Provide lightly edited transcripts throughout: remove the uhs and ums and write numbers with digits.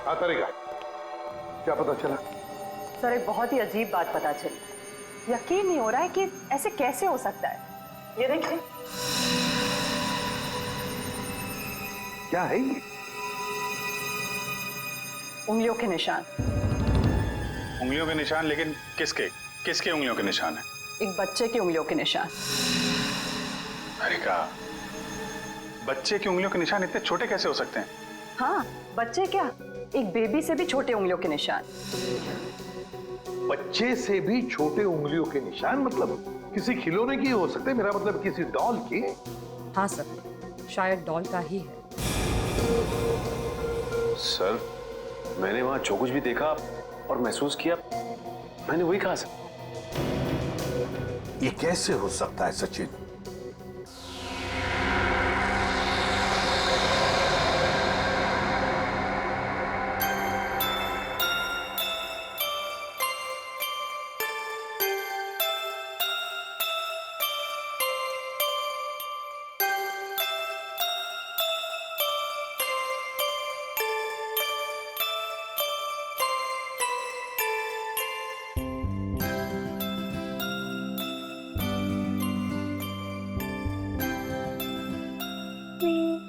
हाँ तरीका क्या पता चला? सर एक बहुत ही अजीब बात पता चली। यकीन नहीं हो रहा है कि ऐसे कैसे हो सकता है। ये देखिए। क्या है ये? उंगलियों के निशान। उंगलियों के निशान? लेकिन किसके किसके उंगलियों के निशान है? एक बच्चे की उंगलियों के निशान। अरे का बच्चे की उंगलियों के निशान इतने छोटे कैसे हो सकते हैं? हाँ, बच्चे क्या, एक बेबी से भी छोटे उंगलियों के निशान। बच्चे से भी छोटे उंगलियों के निशान? मतलब किसी खिलौने की हो सकते हैं, मेरा मतलब किसी डॉल की? हाँ सर, शायद डॉल का ही है। सर मैंने वहां जो कुछ भी देखा और महसूस किया, मैंने वही कहा सर। ये कैसे हो सकता है सचिन?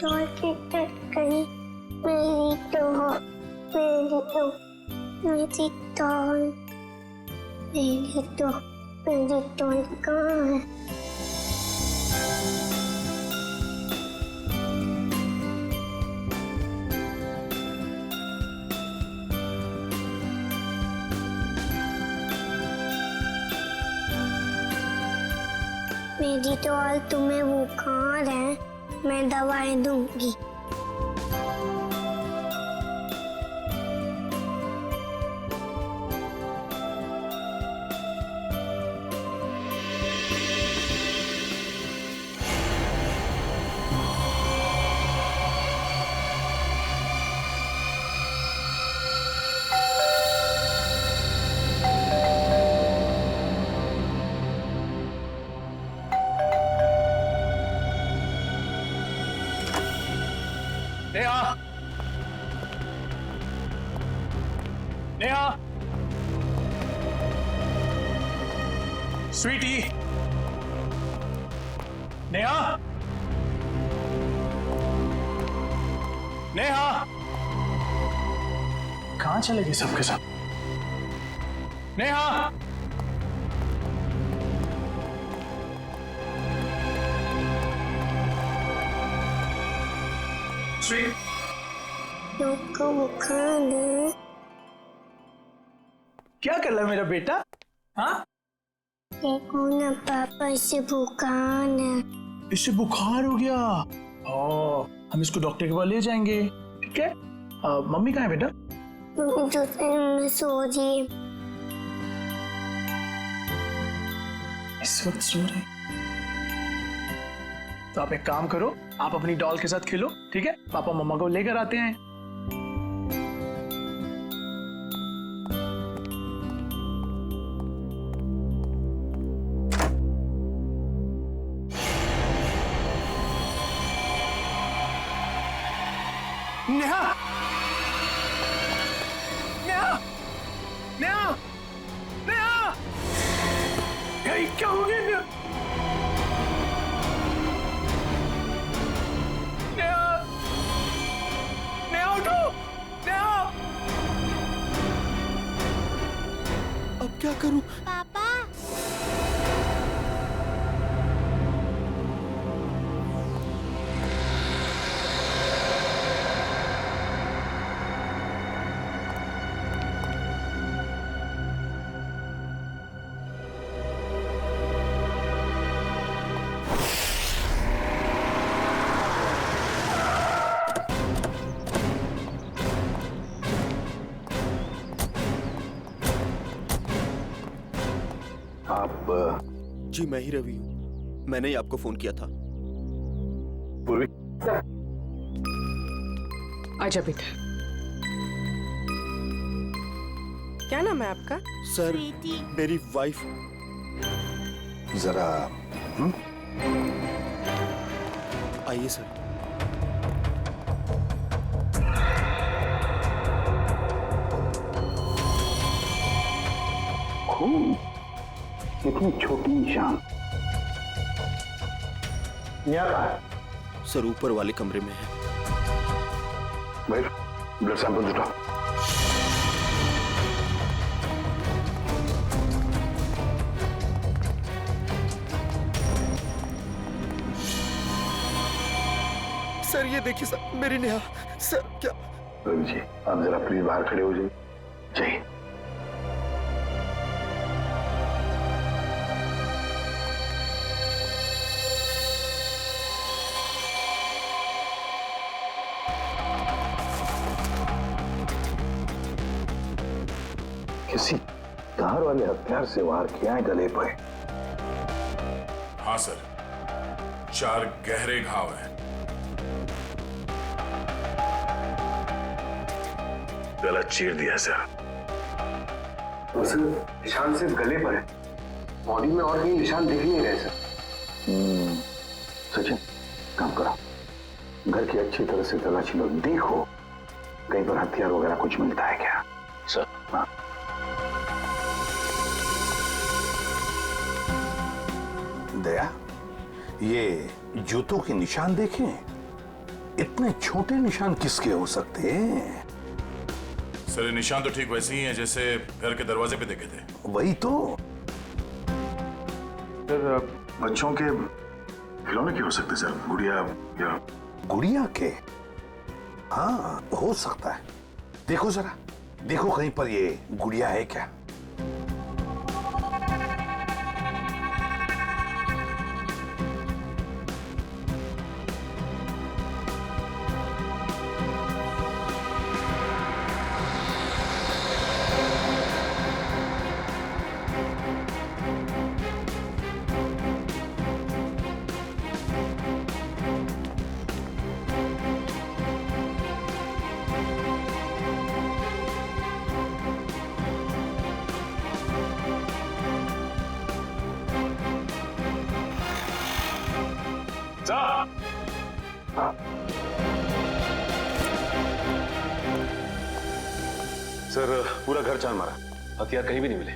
डॉल की कहीं मेरी डॉल, मेरी डॉल, मेरी डॉल, मेरी डॉल, मेरी डॉल कहाँ है? मेरी डॉल, तुम्हें बुखार है, मैं दवाई दूंगी। नेहा, नेहा, स्वीटी, नेहा, नेहा, कहां चले गए सबके सब? नेहा, लोग को बुखार है। क्या कर रहा है मेरा बेटा? हाँ, देखो ना पापा, इसे बुखार है। इससे बुखार हो गया। ओ, हम इसको डॉक्टर के पास ले जाएंगे, ठीक है? मम्मी कहाँ है बेटा? दूसरे में सो रही है। इस वक्त सो रहे? तो आप एक काम करो, आप अपनी डॉल के साथ खेलो, ठीक है? पापा मम्मा को लेकर आते हैं। नेहा, नेहा, नेहा, नेहा, क्या हो गया नेहा? अब क्या करूं? पापा, आप? जी मैं ही रवि हूँ, मैंने ही आपको फोन किया था। पूर्वी, आजा बेटा। क्या नाम है आपका? सर मेरी वाइफ। जरा आइए सर। इतनी छोटी निशान यहाँ कहाँ है? सर ऊपर वाले कमरे में है। भाई ब्लड सैंपल उठा। सर ये देखिए सर, मेरी नेहा। सर क्या? रवि जी आप जरा प्लीज बाहर खड़े हो जाइए। चाहिए किसी धार वाले हथियार से वार किया है गले पे। हाँ सर, 4 गहरे घाव हैं। गला चीर दिया सर। निशान सिर्फ गले पर है, बॉडी में और कहीं निशान दिख नहीं रहे सर। सचिन काम करो, घर की अच्छी तरह से तलाशी लो, देखो कहीं पर हथियार वगैरह कुछ मिलता है क्या। सर हाँ दया, ये जूतों के निशान देखें, इतने छोटे निशान किसके हो सकते हैं? सर ये निशान तो ठीक वैसे ही हैं जैसे घर के दरवाजे पे देखे थे। वही तो। सर बच्चों के खिलौने के हो सकते सर, गुड़िया या गुड़िया के। हाँ हो सकता है, देखो जरा, देखो कहीं पर ये गुड़िया है क्या। सर पूरा घर छान मारा, हथियार कहीं भी नहीं मिले।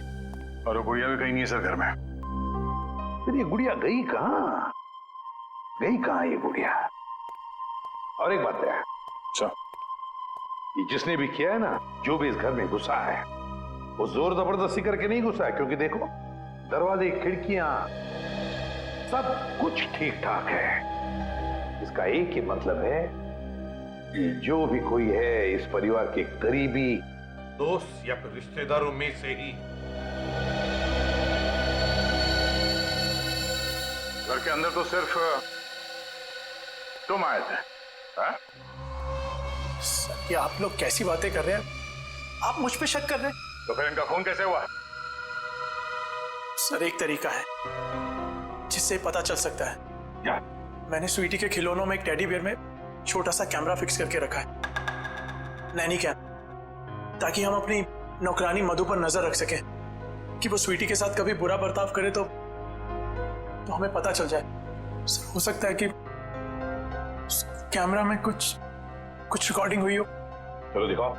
और वो गुड़िया भी कहीं नहीं है सर घर में। फिर ये गुड़िया गई कहाँ? गई कहाँ ये गुड़िया? और एक बात है, अच्छा ये जिसने भी किया है ना, जो भी इस घर में घुसा है, वो जोर जबरदस्ती करके नहीं घुसा है, क्योंकि देखो दरवाजे खिड़कियां सब कुछ ठीक ठाक है। इसका एक ही मतलब है कि जो भी कोई है इस परिवार के करीबी दोस्त या फिर रिश्तेदारों में से ही। घर के अंदर तो सिर्फ तुम आए थे। हाँ? सर ये आप लोग कैसी बातें कर रहे हैं? आप मुझ पे शक कर रहे हैं? तो फिर इनका खून कैसे हुआ? सर एक तरीका है जिससे पता चल सकता है। क्या? मैंने स्वीटी के खिलौनों में एक टेडी बियर में छोटा सा कैमरा फिक्स करके रखा है, नैनी कैम, ताकि हम अपनी नौकरानी मधु पर नजर रख सकें कि वो स्वीटी के साथ कभी बुरा बर्ताव करे तो हमें पता चल जाए। सर हो सकता है कि कैमरा में कुछ रिकॉर्डिंग हुई हो। चलो दिखाओ।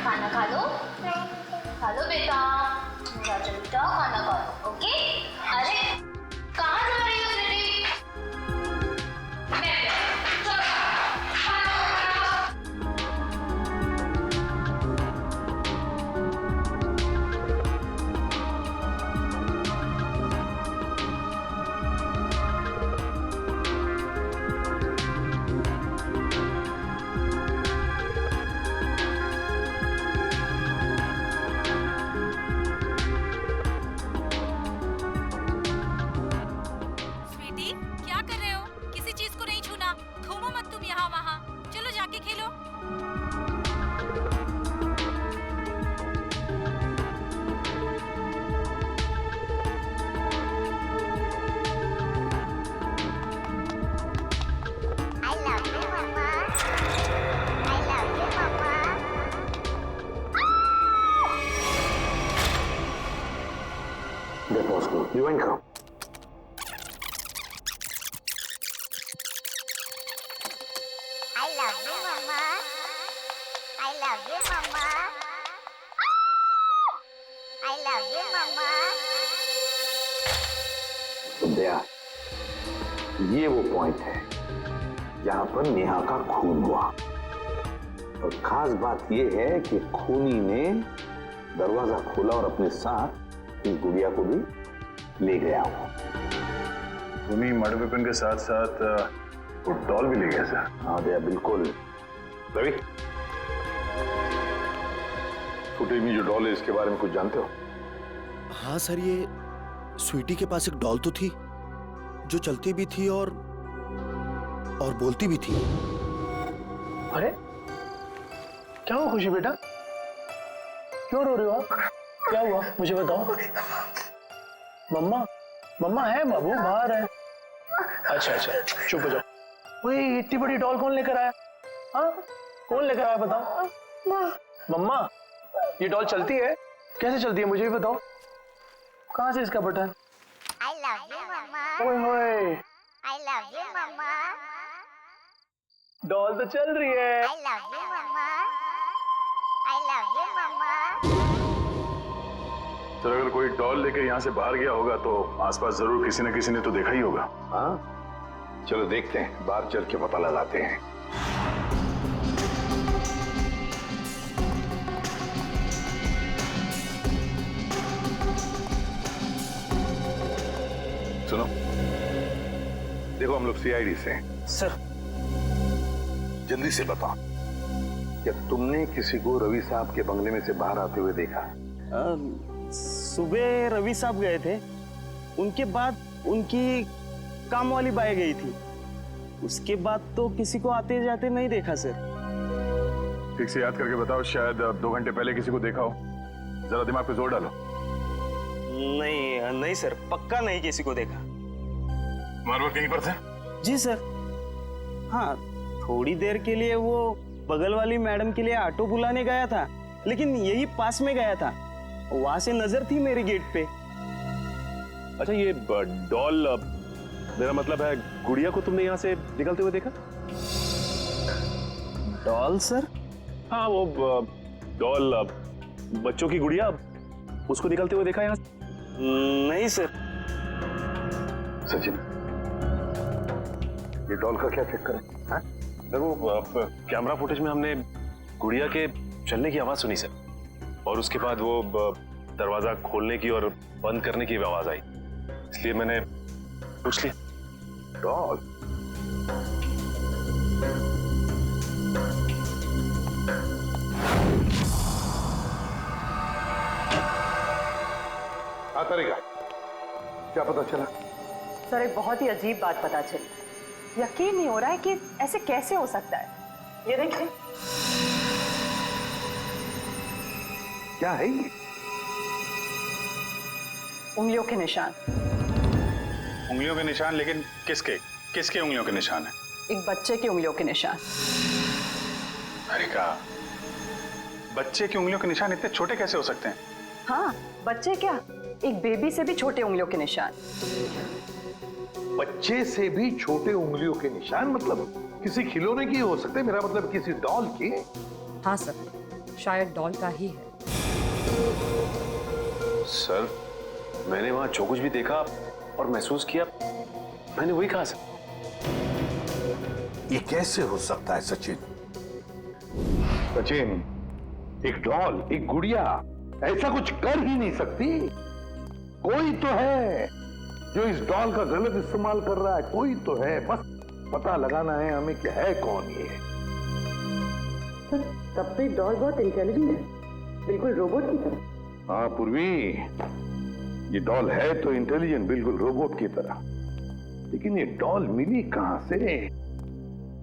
खाना खा लो बेटा, राजा बेटा खाना खा लो। ओके? अरे कहाँ जा रही हो बेटी? चलो रिवाइंड करो। I love you, Mama. I love you, Mama. I love you, Mama. दया, ये वो पॉइंट है जहां पर नेहा का खून हुआ। और खास बात ये है कि खूनी ने दरवाजा खोला और अपने साथ इस गुड़िया को भी ले गया हो। खूनी मर्डर वेपन के साथ साथ वो डॉल भी ले गया सर। हाँ दया, बिल्कुल। रवि, फुटेज में जो डॉल है इसके बारे में कुछ जानते हो? हाँ सर, ये स्वीटी के पास एक डॉल तो थी जो चलती भी थी और बोलती भी थी। अरे क्या हुआ खुशी बेटा, क्यों रो रहे हो आप? क्या हुआ मुझे बताओ। मम्मा, मम्मा है बाबू, बाहर है। अच्छा अच्छा, चुप हो जाओ। वही इतनी बड़ी डॉल कौन लेकर आया? हाँ, कौन लेकर आया बताओ। मम्मा, ये डॉल चलती है? कैसे चलती है मुझे भी बताओ। कहाँ से इसका button? I love you, Mama. ओए होए, I love you, Mama. Doll तो चल रही है। I love you, Mama. I love you, Mama. Sir अगर कोई डॉल लेकर यहाँ से बाहर गया होगा तो आसपास जरूर किसी न किसी ने तो देखा ही होगा। हाँ, चलो देखते हैं, बाहर चल के पता लगाते हैं। सुनो, देखो हम लोग सीआईडी से हैं। सर, जल्दी से बताओ, क्या तुमने किसी को रवि साहब के बंगले में से बाहर आते हुए देखा? सुबह रवि साहब गए थे, उनके बाद उनकी काम वाली बाई गई थी, उसके बाद तो किसी को आते जाते नहीं देखा सर। ठीक से याद करके बताओ, शायद 2 घंटे पहले किसी को देखा हो। जरा दिमाग पे जोर डालो। नहीं सर, पक्का नहीं किसी को देखा। तुम्हारे वो कहीं पर थे? जी सर, हाँ थोड़ी देर के लिए वो बगल वाली मैडम के लिए ऑटो बुलाने गया था, लेकिन यही पास में गया था, वहां से नजर थी मेरे गेट पे। अच्छा, ये डॉल, मेरा मतलब है गुड़िया को तुमने यहाँ से निकलते हुए देखा? Doll sir? हाँ, वो डॉल, बच्चों की गुड़िया, उसको निकलते हुए देखा यहाँ से? नहीं सर। सचिन, ये डॉल का क्या चक्कर है? हाँ? वो कैमरा फुटेज में हमने गुड़िया के चलने की आवाज सुनी सर, और उसके बाद वो दरवाजा खोलने की और बंद करने की आवाज आई, इसलिए मैंने पूछ लिया। डॉल? तरीका क्या पता चला? सर, एक बहुत ही अजीब बात पता चली। यकीन नहीं हो रहा है कि ऐसे कैसे हो सकता है। ये देखिए। क्या है ये? उंगलियों के निशान। उंगलियों के निशान? लेकिन किसके किसके उंगलियों के निशान है? एक बच्चे की उंगलियों के निशान। अरे का बच्चे की उंगलियों के निशान इतने छोटे कैसे हो सकते हैं? हाँ, बच्चे क्या, एक बेबी से भी छोटे उंगलियों के निशान। बच्चे से भी छोटे उंगलियों के निशान? मतलब किसी खिलौने की हो सकते हैं, मेरा मतलब किसी डॉल की। हाँ सर, शायद डॉल का ही है। सर, मैंने वहां जो कुछ भी देखा और महसूस किया, मैंने वही कहा सर। ये कैसे हो सकता है सचिन? सचिन, एक डॉल, एक गुड़िया ऐसा कुछ कर ही नहीं सकती। कोई तो है जो इस डॉल का गलत इस्तेमाल कर रहा है, कोई तो है। बस पता लगाना है हमें कि है कौन ये। तब तो डॉल बहुत इंटेलिजेंट है, बिल्कुल रोबोट की तरह। हाँ पूर्वी, ये डॉल है तो इंटेलिजेंट, बिल्कुल रोबोट की तरह। लेकिन ये डॉल मिली कहां से?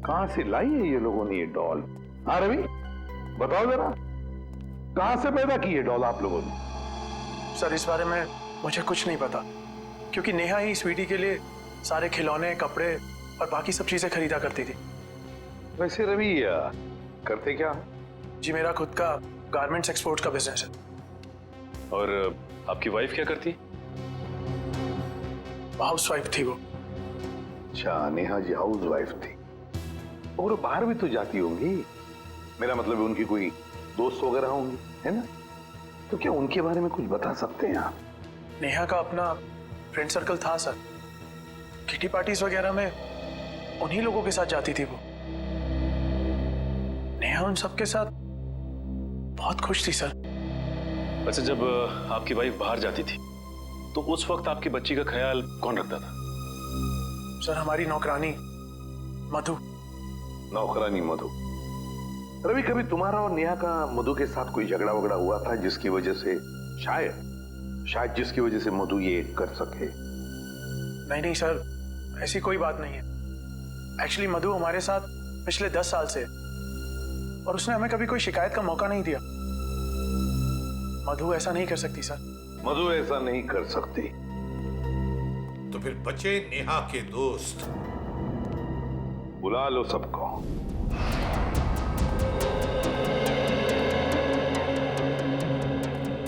कहां से लाई है ये लोगों ने ये डॉल? हाँ रवि, बताओ जरा, कहां से पैदा की ये डॉल आप लोगों ने? सर, इस बारे में मुझे कुछ नहीं पता, क्योंकि नेहा ही स्वीटी के लिए सारे खिलौने, कपड़े और बाकी सब चीजें खरीदा करती थी। वैसे रवि, करते क्या? जी, मेरा खुद का गारमेंट्स एक्सपोर्ट का बिजनेस है। और आपकी वाइफ क्या करती? हाउसवाइफ थी वो। अच्छा, नेहा जी हाउस वाइफ थी और वो बाहर भी तो जाती होंगी। मेरा मतलब है उनकी कोई दोस्त वगैरह होंगी, है ना? तो क्या उनके बारे में कुछ बता सकते हैं आप? नेहा का अपना फ्रेंड सर्कल था सर। किटी पार्टीज वगैरह में उन्हीं लोगों के साथ जाती थी वो। नेहा उन सबके साथ बहुत खुश थी सर। वैसे जब आपकी वाइफ बाहर जाती थी तो उस वक्त आपकी बच्ची का ख्याल कौन रखता था? सर हमारी नौकरानी मधु। नौकरानी मधु। रवि, कभी तुम्हारा और नेहा का मधु के साथ कोई झगड़ा वगड़ा हुआ था जिसकी वजह से शायद जिसकी वजह से मधु ये कर सके? नहीं सर, ऐसी कोई बात नहीं है। एक्चुअली मधु हमारे साथ पिछले 10 साल से है और उसने हमें कभी कोई शिकायत का मौका नहीं दिया। मधु ऐसा नहीं कर सकती सर। मधु ऐसा नहीं कर सकती। तो फिर बचे नेहा के दोस्त। बुला लो सबको।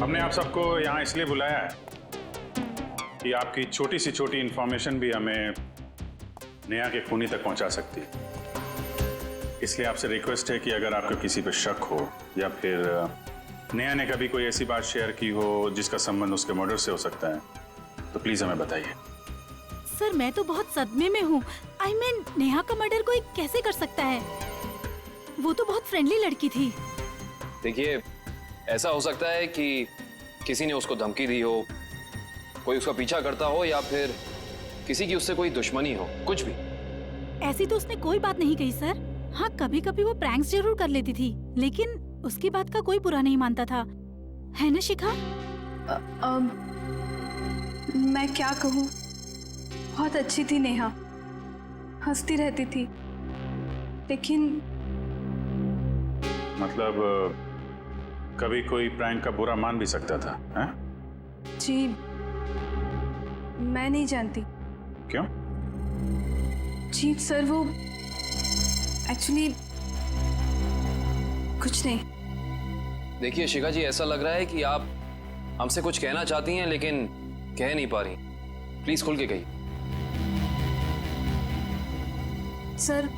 हमने आप सबको यहाँ इसलिए बुलाया है कि आपकी छोटी से छोटी इंफॉर्मेशन भी हमें नेहा के खूनी तक पहुंचा सकती है। इसलिए आपसे रिक्वेस्ट है कि अगर आपको किसी पे शक हो या फिर नेहा ने कभी कोई ऐसी बात शेयर की हो जिसका संबंध उसके मर्डर से हो सकता है, तो प्लीज हमें बताइए। सर मैं तो बहुत सदमे में हूँ। I mean, नेहा का मर्डर कोई कैसे कर सकता है? वो तो बहुत फ्रेंडली लड़की थी। देखिए, ऐसा हो सकता है कि किसी ने उसको धमकी दी हो, कोई उसका पीछा करता हो या फिर किसी की उससे कोई दुश्मनी हो, कुछ भी। ऐसी तो उसने कोई बात नहीं कही सर। हाँ, कभी कभी वो प्रैंक्स जरूर कर लेती थी, लेकिन उसकी बात का कोई बुरा नहीं मानता था, है ना शिखा? मैं क्या कहूँ, बहुत अच्छी थी नेहा, हंसती रहती थी, लेकिन मतलब कभी कोई प्रैंक का बुरा मान भी सकता था, हैं? जी मैं नहीं जानती। क्यों? जी सर, वो एक्चुअली कुछ नहीं। देखिए शिखा जी, ऐसा लग रहा है कि आप हमसे कुछ कहना चाहती हैं लेकिन कह नहीं पा रही। प्लीज खुल के कहिए। सर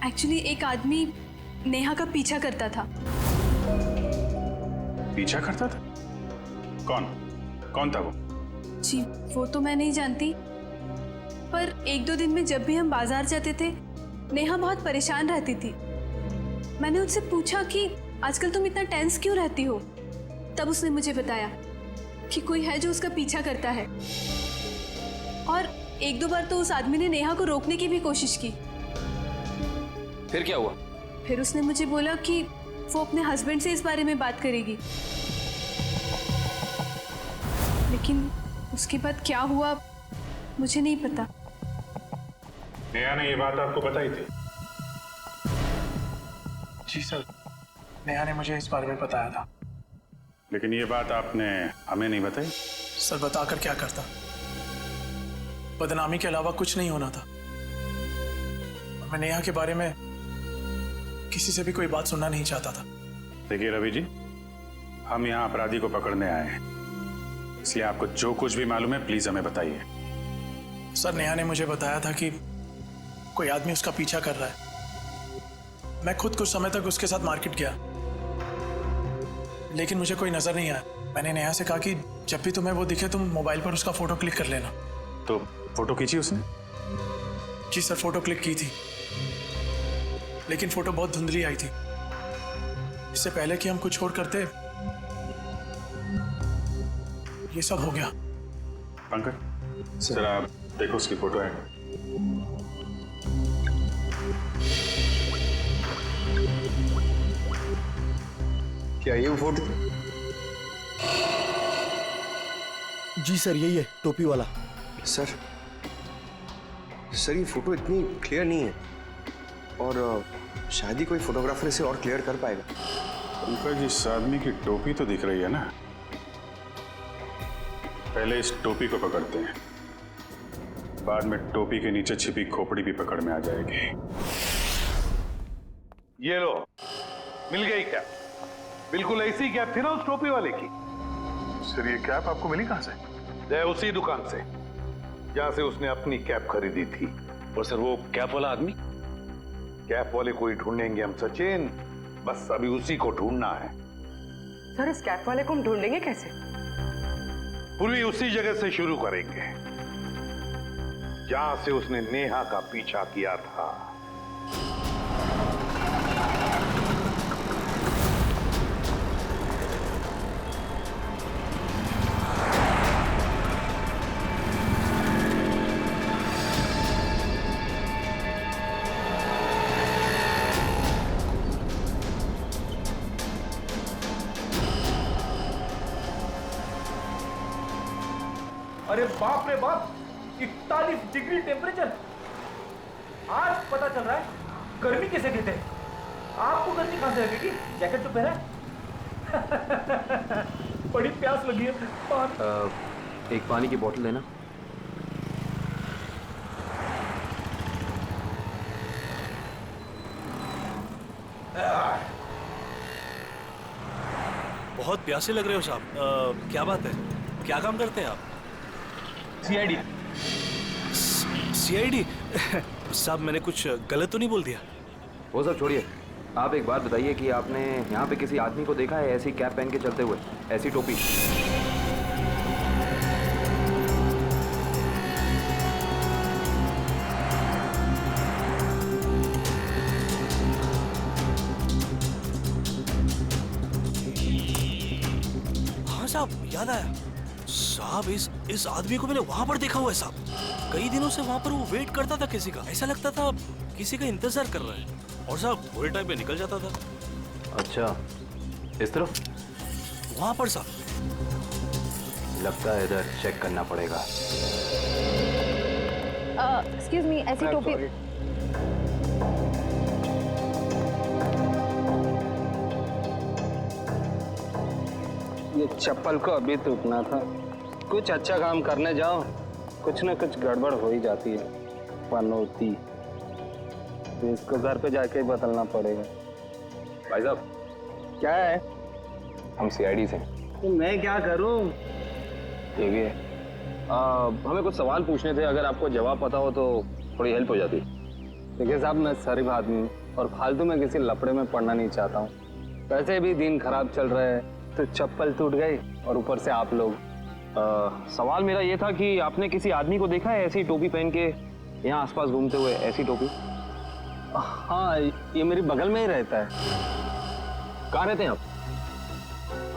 एक्चुअली एक आदमी नेहा का पीछा करता था। पीछा करता था? कौन था वो? जी वो तो मैं नहीं जानती, पर 1-2 दिन में जब भी हम बाजार जाते थे नेहा बहुत परेशान रहती थी। मैंने उससे पूछा कि आजकल तुम इतना टेंस क्यों रहती हो? तब उसने मुझे बताया कि कोई है जो उसका पीछा करता है, और 1-2 बार तो उस आदमी ने नेहा को रोकने की भी कोशिश की। फिर क्या हुआ? फिर उसने मुझे बोला कि वो अपने हस्बैंड से इस बारे में बात करेगी, लेकिन उसके बाद क्या हुआ मुझे नहीं पता। नेहा ने ये बात आपको बताई थी? जी सर, नेहा ने मुझे इस बारे में बताया था। लेकिन ये बात आपने हमें नहीं बताई? सर बताकर क्या करता, बदनामी के अलावा कुछ नहीं होना था। मैं नेहा के बारे में किसी से भी कोई बात सुनना नहीं चाहता था। देखिए रवि जी, हम यहाँ अपराधी को पकड़ने आए हैं, इसलिए आपको जो कुछ भी मालूम है प्लीज हमें बताइए। सर नेहा ने मुझे बताया था कि कोई आदमी उसका पीछा कर रहा है। मैं खुद कुछ समय तक उसके साथ मार्केट गया, लेकिन मुझे कोई नजर नहीं आया। मैंने नेहा से कहा कि जब भी तुम्हें वो दिखे तुम मोबाइल पर उसका फोटो क्लिक कर लेना। तो फोटो खींची उसने? जी सर, फोटो क्लिक की थी, लेकिन फोटो बहुत धुंधली आई थी। इससे पहले कि हम कुछ और करते ये सब हो गया। पंकज सर, आप देखो उसकी फोटो है। क्या ये वो फोटो? जी सर, यही है, टोपी वाला। सर ये फोटो इतनी क्लियर नहीं है, और शायद ही कोई फोटोग्राफर इसे और क्लियर कर पाएगा। पंकज, इस आदमी की टोपी तो दिख रही है ना? पहले इस टोपी को पकड़ते हैं, बाद में टोपी के नीचे छिपी खोपड़ी भी पकड़ में आ जाएगी। ये लो, मिल गई कैप। बिल्कुल ऐसी कैप थी ना उस टोपी वाले की। सर ये कैप आपको मिली कहां से? उसी दुकान से। जहां से उसने अपनी कैप खरीदी थी। और सर वो कैप वाला आदमी? कैप वाले को ही ढूंढेंगे हम सचिन, बस अभी उसी को ढूंढना है। सर इस कैप वाले को हम ढूंढेंगे कैसे? पूरी उसी जगह से शुरू करेंगे जहां से उसने नेहा का पीछा किया था। अरे बाप रे बाप, 41 डिग्री टेम्परेचर। आज पता चल रहा है गर्मी किसे कहते हैं। आपको गर्मी कहां से लगेगी? जैकेट तो पहना है। बड़ी प्यास लगी है। एक पानी की बोतल देना। बहुत प्यासे लग रहे हो साहब। क्या बात है, क्या काम करते हैं आप? सीआईडी। सीआईडी? साहब मैंने कुछ गलत तो नहीं बोल दिया? वो सब छोड़िए, आप एक बात बताइए कि आपने यहाँ पे किसी आदमी को देखा है ऐसी कैप पहन के चलते हुए, ऐसी टोपी? हाँ साहब, याद आया साहब, इस आदमी को मैंने वहां पर देखा हुआ है साहब। कई दिनों से वहां पर वो वेट करता था किसी का, ऐसा लगता था किसी का इंतजार कर रहा है, और साहब थोड़े टाइम पे निकल जाता था। अच्छा, इस तरफ? वहां पर साहब। लगता है इधर चेक करना पड़ेगा। एक्सक्यूज मी, ऐसी टोपी। ये चप्पल को अभी टूटना था। कुछ अच्छा काम करने जाओ, कुछ ना कुछ गड़बड़ हो ही जाती है। पनौती, तो इसको घर पे जाके ही बदलना पड़ेगा। भाई साहब, क्या है? हम सीआईडी से। तो मैं क्या करूं? ये भी है। हमें कुछ सवाल पूछने थे, अगर आपको जवाब पता हो तो थोड़ी हेल्प हो जाती। देखिए साहब, मैं शरीफ आदमी हूँ और फालतू में किसी लफड़े में पड़ना नहीं चाहता हूँ। वैसे भी दिन खराब चल रहा है, तो चप्पल टूट गई और ऊपर से आप लोग। सवाल मेरा ये था कि आपने किसी आदमी को देखा है ऐसी टोपी पहन के यहाँ आसपास घूमते हुए, ऐसी टोपी? हाँ, ये मेरी बगल में ही रहता है। कहाँ रहते हैं आप?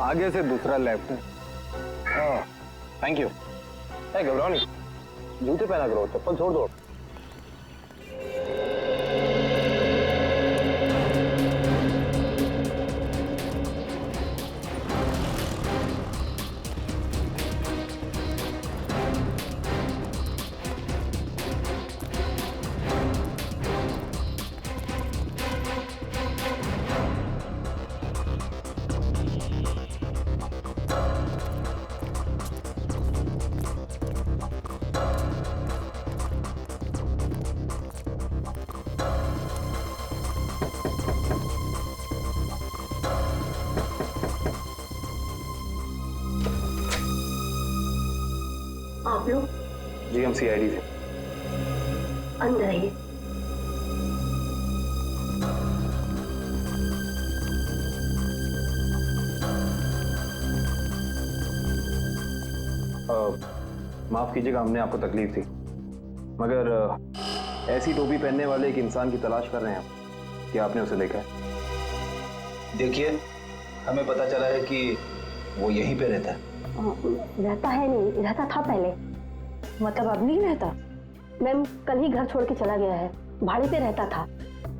आगे से दूसरा लेफ्ट है। Thank you. घबराओ नहीं, जूते पहना करो, चप्पल छोड़ दो। आप लोग? जी, हम सीआईडी से। अंदर आइए। माफ कीजिएगा, हमने आपको तकलीफ दी, मगर ऐसी टोपी पहनने वाले एक इंसान की तलाश कर रहे हैं हम। क्या आपने उसे देखा है? देखिए, हमें पता चला है कि वो यहीं पे रहता है। रहता है नहीं, रहता था पहले। मतलब अब नहीं रहता? मैम, कल ही घर छोड़ के चला गया है। भाड़े पे रहता था।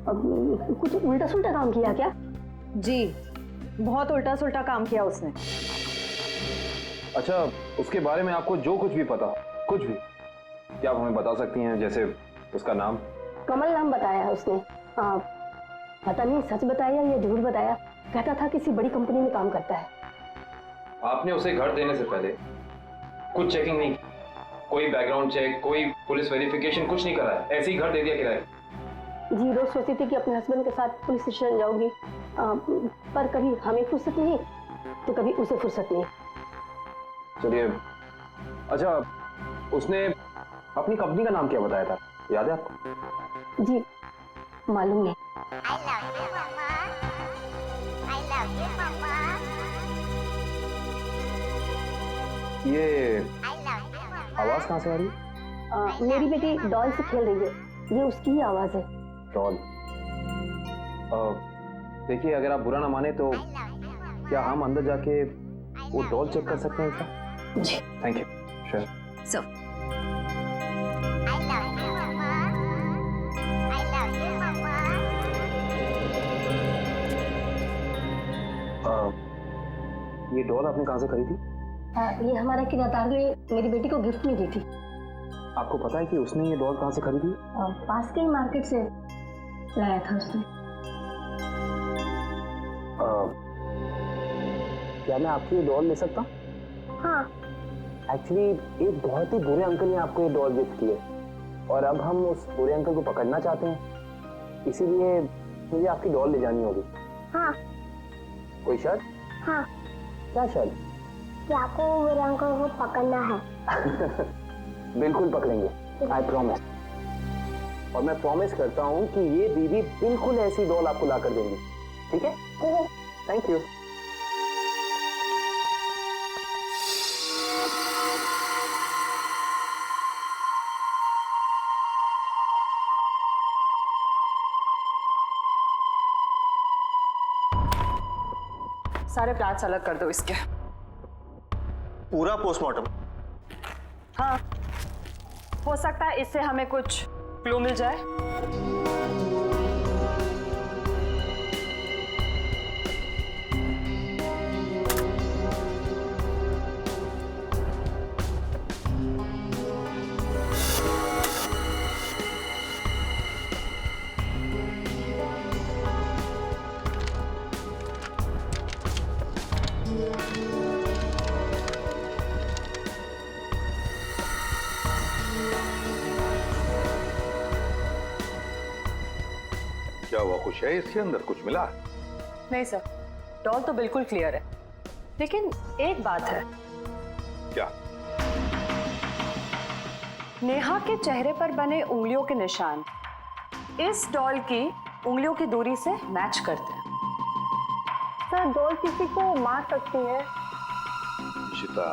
अब कुछ उल्टा सुल्टा काम किया क्या? जी, बहुत उल्टा सुल्टा काम किया उसने। अच्छा, उसके बारे में आपको जो कुछ भी पता, कुछ भी, क्या आप हमें बता सकती हैं? जैसे उसका नाम? कमल नाम बताया है उसने। पता नहीं सच बताया या झूठ बताया। कहता था किसी बड़ी कंपनी में काम करता है। आपने उसे घर देने से पहले कुछ चेकिंग नहीं की? कोई बैकग्राउंड चेक, कोई पुलिस वेरिफिकेशन, कुछ नहीं करा है? ऐसे ही घर दे दिया किराए? जी, रोज सोचती थी कि अपने हस्बैंड के साथ पुलिस स्टेशन जाऊंगी, पर कभी हमें फुर्सत नहीं तो कभी उसे फुर्सत नहीं। चलिए, अच्छा, उसने अपनी कंपनी का नाम क्या बताया था, याद है आपको? जी मालूम नहीं। I love you, Mama. I love you, Mama. ये I love you, Mama. आवाज कहाँ से आ रही है? मेरी बेटी डॉल से खेल रही है, ये उसकी ही आवाज है। डॉल। देखिए, अगर आप बुरा ना माने तो क्या हम अंदर जाके वो डॉल चेक कर सकते हैं क्या? जी। Thank you. Sure. So I love you, Mama. I love you, Mama. ये डॉल आपने कहाँ से खरीदी? ये हमारा किराएदार ने मेरी बेटी को गिफ्ट में दी थी। आपको पता है कि उसने ये डॉल कहाँ से खरीदी? पास के ही मार्केट से लाया था उसने। क्या मैं आपकी ये डॉल ले सकता हूँ? हाँ। एक्चुअली एक बहुत ही बुरे अंकल ने आपको ये डॉल गिफ्ट की है और अब हम उस बुरे अंकल को पकड़ना चाहते हैं, इसीलिए मुझे आपकी डॉल ले जानी होगी। हाँ। कोई शर्त? हाँ। क्या शर्त? कि आपको मेरे अंकल को पकड़ना है। बिल्कुल पकड़ेंगे, आई प्रॉमिस। और मैं प्रॉमिस करता हूँ कि ये दीदी बिल्कुल ऐसी डॉल आपको ला कर देंगी, ठीक है? Thank you. सारे प्लाट्स अलग कर दो इसके। पूरा पोस्टमार्टम? हाँ, हो सकता है इससे हमें कुछ क्लू मिल जाए। क्या हुआ, कुछ है इसके अंदर, कुछ मिला? नहीं सर, डॉल तो बिल्कुल क्लियर है, लेकिन एक बात है। क्या? नेहा के चेहरे पर बने उंगलियों के निशान इस डॉल की उंगलियों की दूरी से मैच करते हैं। सर डॉल किसी को मार सकती है? इशिता,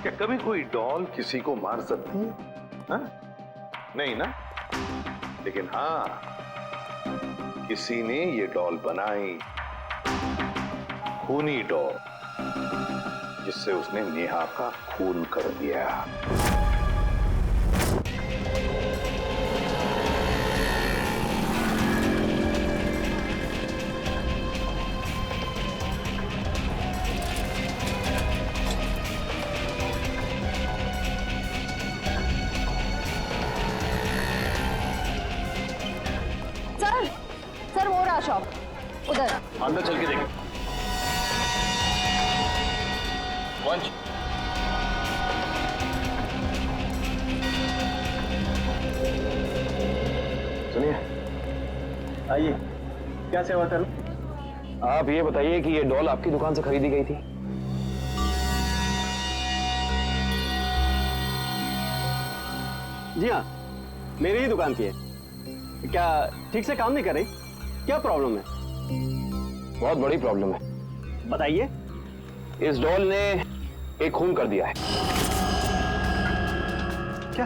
क्या कभी कोई डॉल किसी को मार सकती है? हाँ? नहीं ना? लेकिन हाँ, किसी ने ये डॉल बनाई, खूनी डॉल, जिससे उसने नेहा का खून कर दिया। सर वो रहा शॉप उधर। अंदर चल के देखें। वंश, सुनिए। आइए, क्या सेवा करूं? आप ये बताइए कि ये डॉल आपकी दुकान से खरीदी गई थी? जी हाँ, मेरी ही दुकान की है। क्या ठीक से काम नहीं कर रही? क्या प्रॉब्लम है? बहुत बड़ी प्रॉब्लम है। बताइए। इस डॉल ने एक खून कर दिया है। क्या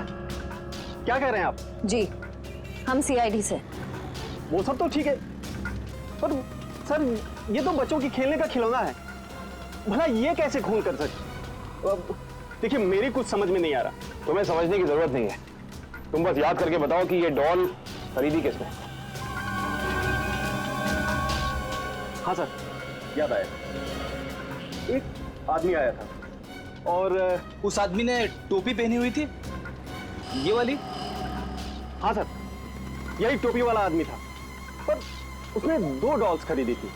कह रहे हैं आप? जी, हम सीआईडी से। वो सब तो ठीक है, पर सर ये तो बच्चों की खेलने का खिलौना है, भला ये कैसे खून कर सकते? देखिए मेरी कुछ समझ में नहीं आ रहा। तुम्हें समझने की जरूरत नहीं है, तुम बस याद करके बताओ कि ये डॉल खरीदी किसने? हाँ सर, याद आया। एक आदमी आया था और उस आदमी ने टोपी पहनी हुई थी, ये वाली? हाँ सर, यही टोपी वाला आदमी था, पर उसने 2 डॉल्स खरीदी थी।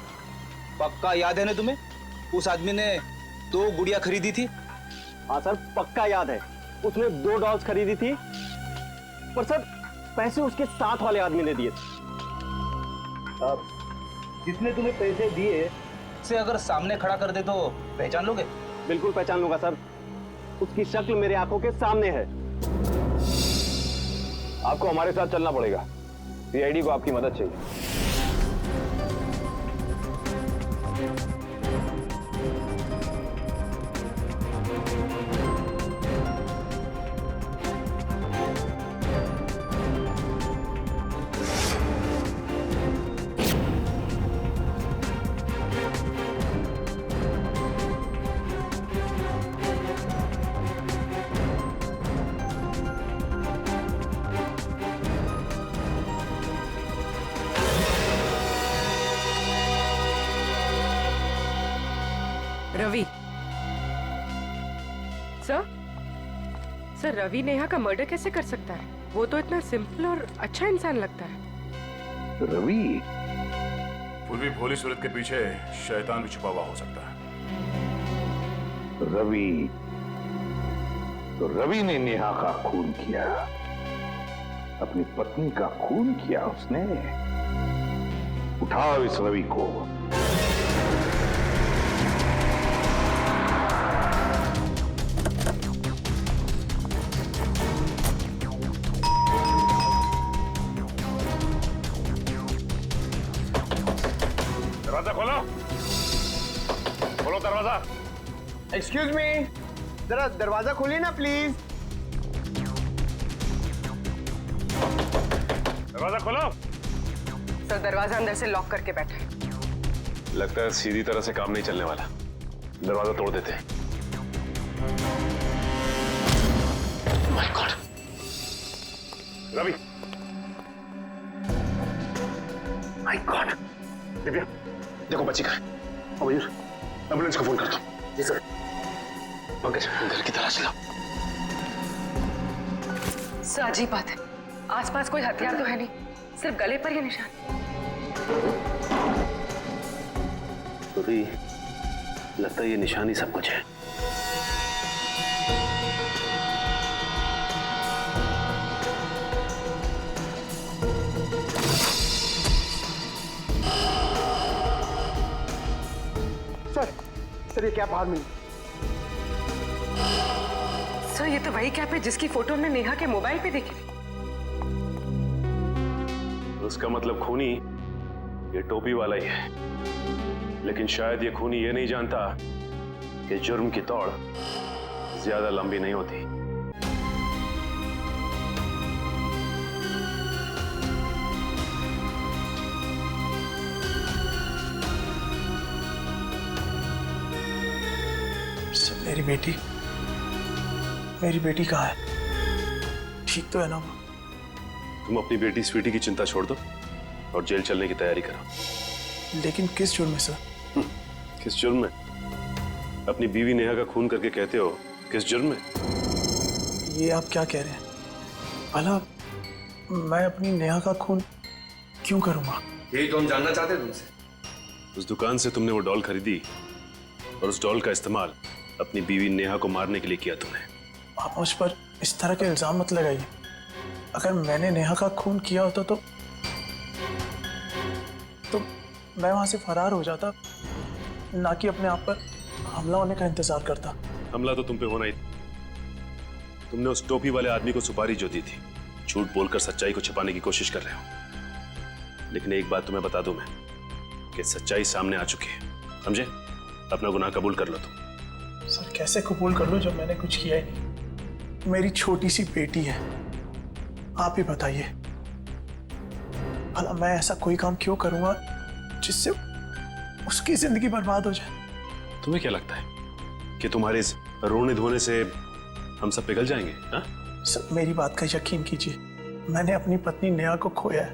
पक्का याद है ना तुम्हें? उस आदमी ने 2 गुड़िया खरीदी थी। हाँ सर, पक्का याद है, उसने 2 डॉल्स खरीदी थी, पर सर पैसे उसके साथ वाले आदमी ने दिए थे। जिसने तुम्हें पैसे दिए से अगर सामने खड़ा कर दे तो पहचान लोगे? बिल्कुल पहचान लूंगा सर। उसकी शक्ल मेरी आंखों के सामने है। आपको हमारे साथ चलना पड़ेगा। सीआईडी को आपकी मदद चाहिए। रवि सर रवि नेहा का मर्डर कैसे कर सकता है? वो तो इतना सिंपल और अच्छा इंसान लगता है। रवि पूर्वी भोली सूरत के पीछे शैतान भी छुपा हुआ हो सकता है। रवि ने नेहा का खून किया, अपनी पत्नी का खून किया उसने। उठाओ इस रवि को। दरवाजा खोलो, खोलो दरवाजा। एक्सक्यूज मी, जरा दरवाजा खोलिए ना प्लीज। दरवाजा खोलो। सर दरवाजा अंदर से लॉक करके बैठे। लगता है सीधी तरह से काम नहीं चलने वाला। दरवाजा तोड़ देते हैं। My god. Ravi, my god. Divya, देखो बच्ची कहाँ है? मयूर, एम्बुलेंस को फोन कर दो। जी सर। पंकज, घर की तलाश लो। सर अजीब बात है, आसपास कोई हथियार तो है नहीं, सिर्फ गले पर ही निशान। तो लगता है ये निशान ही सब कुछ है। सर ये क्या बाहर मिली? सर ये तो वही कैप है जिसकी फोटो हमने नेहा के मोबाइल पे देखी थी। उसका मतलब खूनी ये टोपी वाला ही है, लेकिन शायद ये खूनी ये नहीं जानता कि जुर्म की दौड़ ज्यादा लंबी नहीं होती। मेरी बेटी कहाँ है? ठीक तो है ना वो? तुम अपनी बेटी स्वीटी की चिंता छोड़ दो और जेल चलने की तैयारी करो। लेकिन किस जुर्म में सर? किस जुर्म में? अपनी बीवी नेहा का खून करके कहते हो किस जुर्म में? ये आप क्या कह रहे हैं? भला मैं अपनी नेहा का खून क्यों करूंगा? यही तो हम जानना चाहते हैं तुमसे। उस दुकान से तुमने वो डॉल खरीदी और उस डॉल का इस्तेमाल अपनी बीवी नेहा को मारने के लिए किया तुमने। आप मुझ पर इस तरह के इल्जाम मत लगाइए। अगर मैंने नेहा का खून किया होता तो मैं वहां से फरार हो जाता, ना कि अपने आप पर हमला होने का इंतजार करता। हमला तो तुम पे होना ही था। तुमने उस टोपी वाले आदमी को सुपारी जो दी थी, झूठ बोलकर सच्चाई को छिपाने की कोशिश कर रहे हो। लेकिन एक बात तुम्हें बता दूं मैं कि सच्चाई सामने आ चुकी है, समझे? अपना गुनाह कबूल कर लो तुम। सर कैसे कबूल कर लूं जब मैंने कुछ किया ही नहीं? मेरी छोटी सी बेटी है, आप ही बताइए। भला मैं ऐसा कोई काम क्यों करूंगा जिससे उसकी जिंदगी बर्बाद हो जाए? तुम्हें क्या लगता है कि तुम्हारे इस रोने धोने से हम सब पिघल जाएंगे? हा? सर मेरी बात का यकीन कीजिए, मैंने अपनी पत्नी नेहा को खोया है।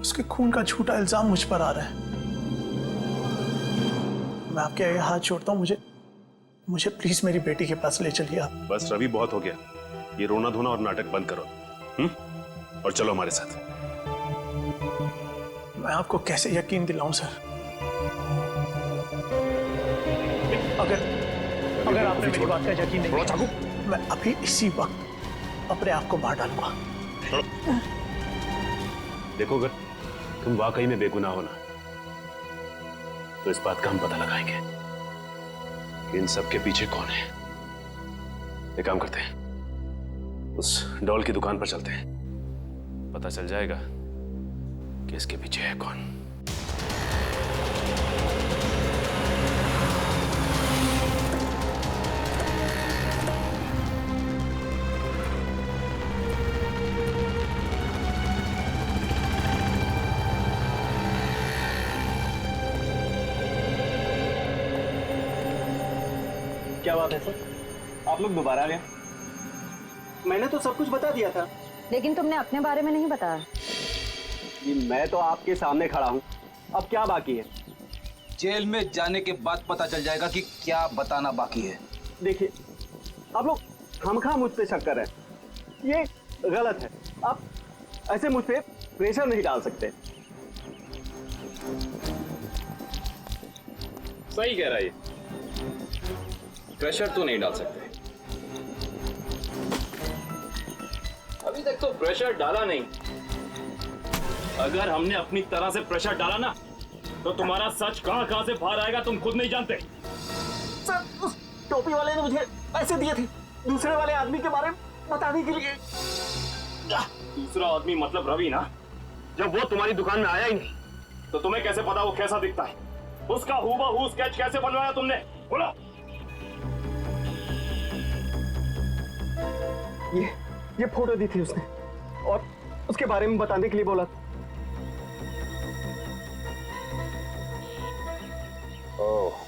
उसके खून का झूठा इल्जाम मुझ पर आ रहा है। मैं आपके आगे हाथ जोड़ता हूँ, मुझे प्लीज मेरी बेटी के पास ले चलिए आप। बस रवि, बहुत हो गया। ये रोना धोना और नाटक बंद करो और चलो हमारे साथ। मैं आपको कैसे यकीन दिलाऊं सर? अगर आपने मेरी बात का यकीन नहीं किया, मैं अभी इसी वक्त अपने आप को मार डालूंगा। देखो, अगर तुम वाकई में बेगुनाह हो ना, तो इस बात का हम पता लगाएंगे कि इन सब के पीछे कौन है। एक काम करते हैं, उस डॉल की दुकान पर चलते हैं, पता चल जाएगा कि इसके पीछे है कौन। क्या बात है सर, आप लोग दोबारा आ गए? मैंने तो सब कुछ बता दिया था। लेकिन तुमने अपने बारे में नहीं बताया। मैं तो आपके सामने खड़ा हूँ, अब क्या बाकी है? जेल में जाने के बाद पता चल जाएगा कि क्या बताना बाकी है। देखिए, आप लोग खामखा मुझ पे शक कर रहे हैं, ये गलत है। आप ऐसे मुझ पे प्रेशर नहीं डाल सकते। सही कह रहा है, प्रेशर तो नहीं डाल सकते। अभी तक तो प्रेशर डाला नहीं। अगर हमने अपनी तरह से प्रेशर डाला ना, तो तुम्हारा सच कहां से बाहर आएगा तुम खुद नहीं जानते। सर, उस टोपी वाले ने मुझे पैसे दिए थे दूसरे वाले आदमी के बारे में बताने के लिए। दूसरा आदमी मतलब रवि ना? जब वो तुम्हारी दुकान में आया ही नहीं, तो तुम्हें कैसे पता वो कैसा दिखता है? उसका हूबहू स्केच कैसे बनवाया तुमने? बोलो। ये फोटो दी थी उसने और उसके बारे में बताने के लिए बोला था। ओह,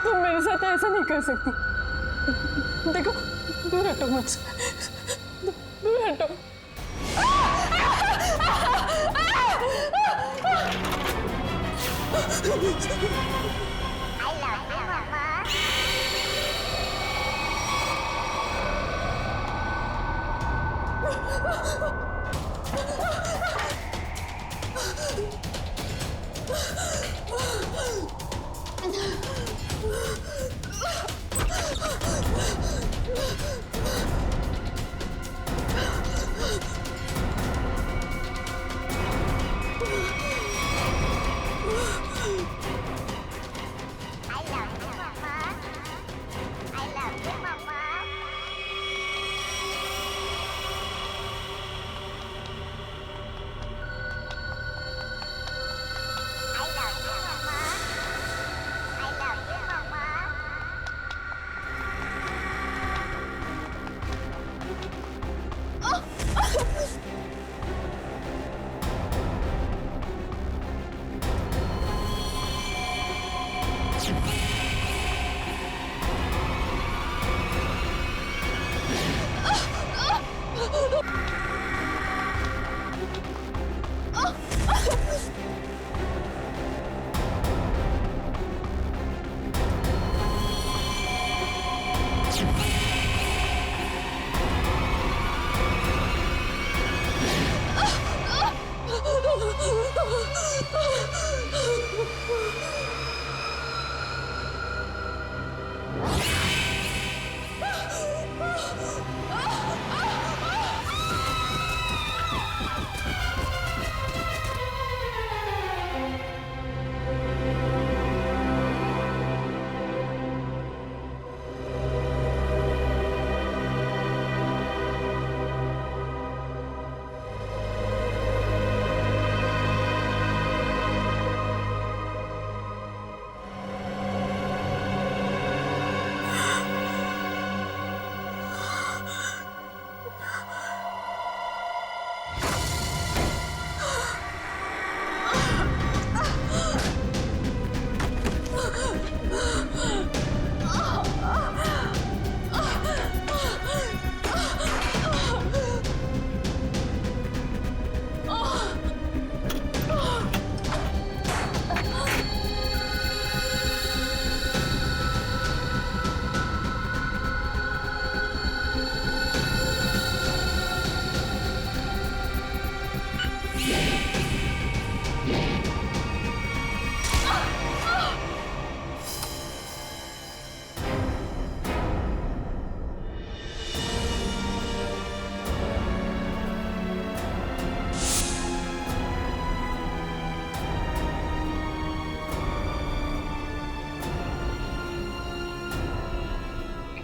तुम मेरे साथ ऐसा नहीं कर सकती। देखो, दूर हटो मुझसे, दूर हटो।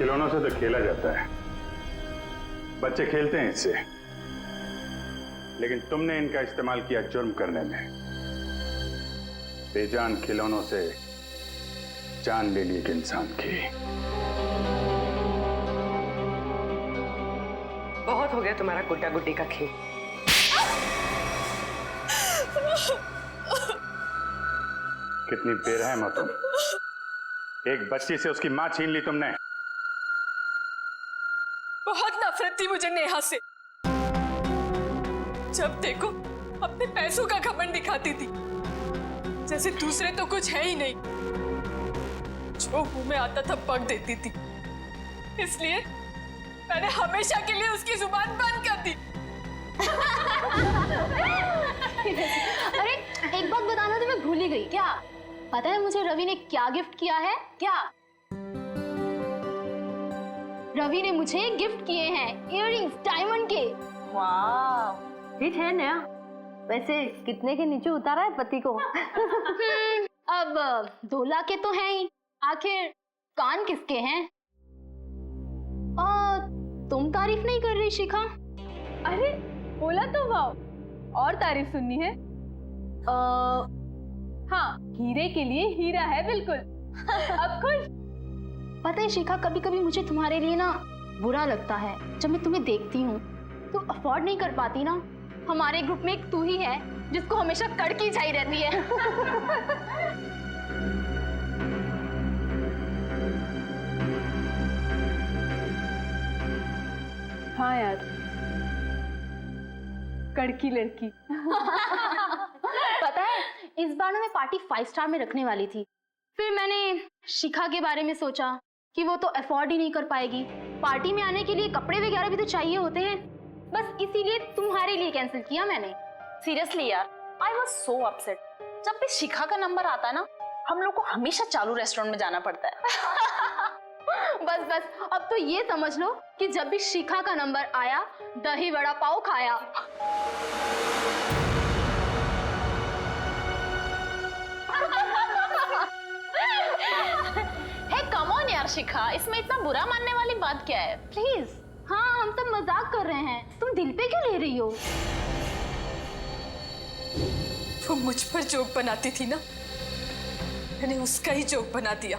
खिलौनों से तो खेला जाता है, बच्चे खेलते हैं इससे, लेकिन तुमने इनका इस्तेमाल किया जुर्म करने में। बेजान खिलौनों से जान ले ली एक इंसान की। बहुत हो गया तुम्हारा गुड्डा गुड्डी का खेल। कितनी बेरहम हो तुम। एक बच्ची से उसकी मां छीन ली तुमने। बहुत नफरत थी मुझे नेहा से। जब देखो अपने पैसों का घमंड दिखाती थी, जैसे दूसरे तो कुछ है ही नहीं। जो मुंह में आता था बक देती थी, इसलिए मैंने हमेशा के लिए उसकी जुबान बंद कर दी। अरे एक बात बताना तो मैं भूल ही गई। क्या पता है मुझे रवि ने क्या गिफ्ट किया है? क्या रवि ने मुझे गिफ्ट किए हैं इयररिंग्स डायमंड के। वाह, ठीक है नया। वैसे कितने के नीचे उतारा है पति को? अब 2 लाख के तो हैं ही, आखिर कान किसके हैं? तुम तारीफ नहीं कर रही शिखा? अरे बोला तो वाह, और तारीफ सुननी है? हाँ, हीरे के लिए हीरा है बिल्कुल। अब खुश? पता है शिखा, कभी कभी मुझे तुम्हारे लिए ना बुरा लगता है। जब मैं तुम्हें देखती हूँ तो अफोर्ड नहीं कर पाती ना। हमारे ग्रुप में एक तू ही है जिसको हमेशा कड़की चाहिए रहती है। हाँ यार, कड़की लड़की। पता है इस बार ना मैं पार्टी 5 स्टार में रखने वाली थी। फिर मैंने शिखा के बारे में सोचा कि वो तो अफोर्ड ही नहीं कर पाएगी। पार्टी में आने के लिए कपड़े वगैरह भी तो चाहिए होते हैं। बस इसीलिए तुम्हारे लिए कैंसिल किया मैंने। सीरियसली यार, आई वॉज सो अपसेट। जब भी शिखा का नंबर आता है ना, हम लोग को हमेशा चालू रेस्टोरेंट में जाना पड़ता है। बस बस, अब तो ये समझ लो कि जब भी शिखा का नंबर आया, दही वड़ा पाव खाया। हे कम ऑन यार शिखा, इसमें इतना बुरा मानने वाली बात क्या है? प्लीज। हाँ, हम सब मजाक कर रहे हैं, तुम दिल पे क्यों ले रही हो? वो मुझ पर जोक बनाती थी ना, मैंने उसका ही जोक बना दिया।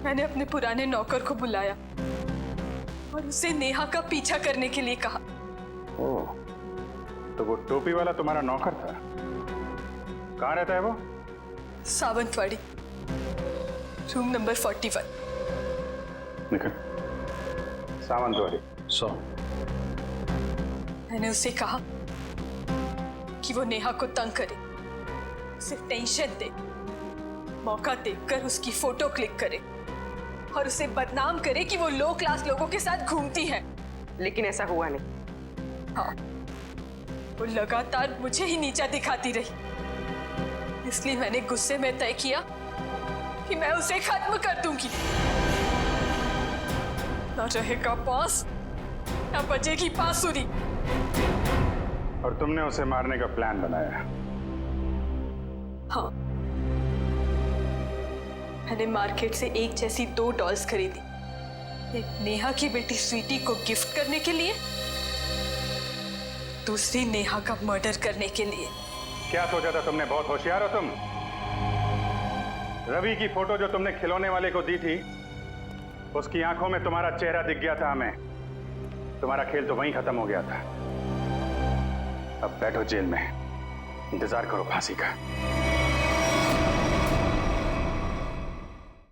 मैंने अपने पुराने नौकर को बुलाया और उसे नेहा का पीछा करने के लिए कहा। ओह, तो वो टोपी वाला तुम्हारा नौकर था? कहाँ रहता है वो? Sawantwadi, room number 41। निकल। सावंतवाड़ी 100। मैंने उसे कहा कि वो नेहा को तंग करे, उसे टेंशन दे, मौका देखकर उसकी फोटो क्लिक करे और उसे बदनाम करे कि वो लो क्लास लोगों के साथ घूमती है। लेकिन ऐसा हुआ नहीं। हाँ, वो लगातार मुझे ही नीचा दिखाती रही। इसलिए मैंने गुस्से में तय किया कि मैं उसे खत्म कर दूंगी। ना रहेगा पास, ना बजेगी बांसुरी। और तुमने उसे मारने का प्लान बनाया? हाँ, मैंने मार्केट से एक जैसी 2 डॉल्स खरीदी, एक नेहा की बेटी स्वीटी को गिफ्ट करने के लिए, दूसरी नेहा का मर्डर करने के लिए। क्या सोचा था तुमने? बहुत होशियार हो तुम। रवि की फोटो जो तुमने खिलौने वाले को दी थी, उसकी आंखों में तुम्हारा चेहरा दिख गया था हमें। तुम्हारा खेल तो वहीं खत्म हो गया था। अब बैठो जेल में, इंतजार करो फांसी का।